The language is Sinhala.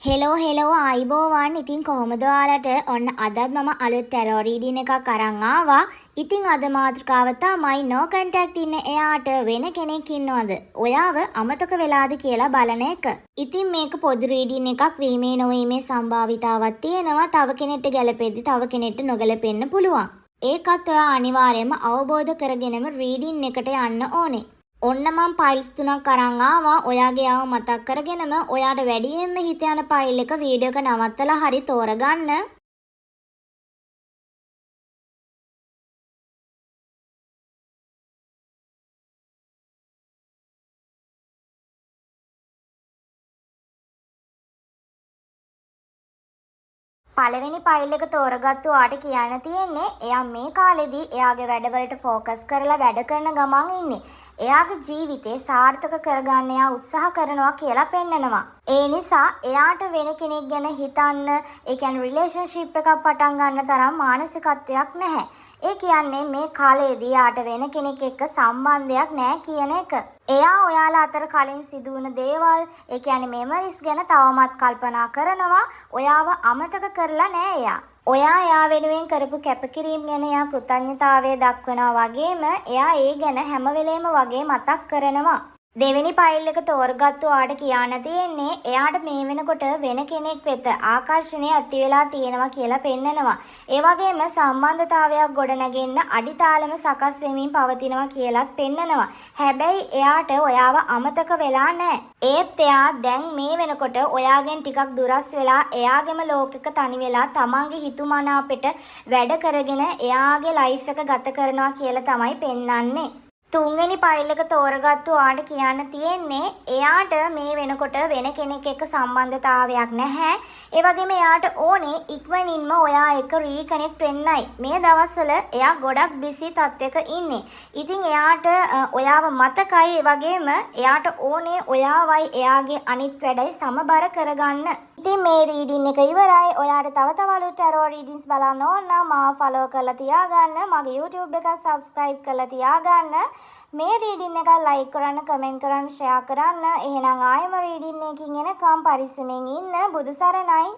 හෙලෝ ආයිබෝවන්. ඉතින් කොහොමද ඔයාලට? ඔන්න අදත් මම අලුත් ටැරෝ රීඩින් එකක් අරන් ආවා. ඉතින් අද මාතෘකාව තමයි no contact ඉන්න එයාට වෙන කෙනෙක් ඉන්නවද? ඔයාව අමතක වෙලාද කියලා බලන එක. ඉතින් මේක පොදු රීඩින් එකක් වීමේ නොවීමේ සම්භාවිතාවක් තියෙනවා. තව කෙනෙක්ට ගැලපෙද්දි තව කෙනෙක්ට නොගැලපෙන්න පුළුවන්. ඒකත් ඔයා අනිවාර්යයෙන්ම අවබෝධ කරගෙනම රීඩින් එකට යන්න ඕනේ. ඔන්න මම ෆයිල්ස් 3ක් අරන් ආවා. ඔයාගේ ආව මතක් කරගෙනම ඔයාට වැඩියෙන්ම හිත යන ෆයිල් එක වීඩියෝ එක නවත්තලා හරි තෝරගන්න. පළවෙනි ෆයිල් එක තෝරගත්තු ඔයාට කියන්න තියෙන්නේ එයා මේ කාලෙදී එයාගේ වැඩවලට ફોකස් කරලා වැඩ කරන ගමන් ඉන්නේ. එයාගේ ජීවිතේ සාර්ථක කරගන්න එයා උත්සාහ කරනවා කියලා පෙන්නනවා. ඒ නිසා එයාට වෙන කෙනෙක් ගැන හිතන්න, ඒ කියන්නේ රිලේෂන්ෂිප් එකක් පටන් ගන්න තරම් මානසිකත්වයක් නැහැ. ඒ කියන්නේ මේ කාලේදී යාට වෙන කෙනෙක් එක්ක සම්බන්ධයක් නැහැ කියන එක. එයා ඔයාලා අතර කලින් සිදු වුණ දේවල්, ඒ කියන්නේ මෙමරිස් ගැන තවමත් කල්පනා කරනවා. ඔයාව අමතක කරලා නැහැ එයා. එයා වෙනුවෙන් කරපු කැපකිරීම ගැන එයා කෘතඥතාවය දක්වනවා වගේම එයා ඒ ගැන හැම වෙලේම වගේ මතක් කරනවා. දෙවෙනි ෆයිල් එක තෝරගත්තු ඔයාට කියන්න තියෙන්නේ එයාට මේ වෙනකොට වෙන කෙනෙක් වෙත ආකර්ෂණය ඇති වෙලා තියෙනවා කියලා පෙන්නනවා. ඒ වගේම සම්බන්ධතාවයක් ගොඩනගෙන්න අඩිතාලම සකස් වෙමින් පවතිනවා කියලාත් පෙන්නනවා. හැබැයි එයාට ඔයාව අමතක වෙලා නැහැ. ඒත් එයා දැන් මේ වෙනකොට ඔයාගෙන් ටිකක් දුරස් වෙලා එයාගේම ලෝකෙක තනි වෙලා තමන්ගේ හිතුමනාපෙට වැඩ කරගෙන එයාගේ ලයිෆ් එක ගත කරනවා කියලා තමයි පෙන්නන්නේ. තුන්වෙනි ෆයිල් එක තෝරගත්තු ඔයාට කියන්න තියෙන්නේ එයාට මේ වෙනකොට වෙන කෙනෙක් එක්ක සම්බන්ධතාවයක් නැහැ. ඒ වගේම එයාට ඕනේ ඉක්මනින්ම ඔයා එක්ක රීකනෙක්ට් වෙන්නයි. මේ දවස්වල එයා ගොඩක් බිසි තත්යක ඉන්නේ. ඉතින් එයාට ඔයාව මතකයි. ඒ වගේම එයාට ඕනේ ඔයාවයි එයාගේ අනිත් වැඩයි සමබර කරගන්න. ඉතින් මේ රීඩින් එක ඉවරයි. ඔයාට තව අලුත් ටැරෝ රීඩින්ස් බලන්න ඕන නම් මාව ෆලෝ කරලා තියාගන්න. මගේ YouTube එක subscribe කරලා තියාගන්න. මේ රීඩින් එක ලයික් කරන්න, කමෙන්ට් කරන්න, ෂෙයා කරන්න. එහෙනම් ආයෙම රීඩින් එකකින් එනකම් පරිස්සමෙන් ඉන්න. බුදු සරණයි.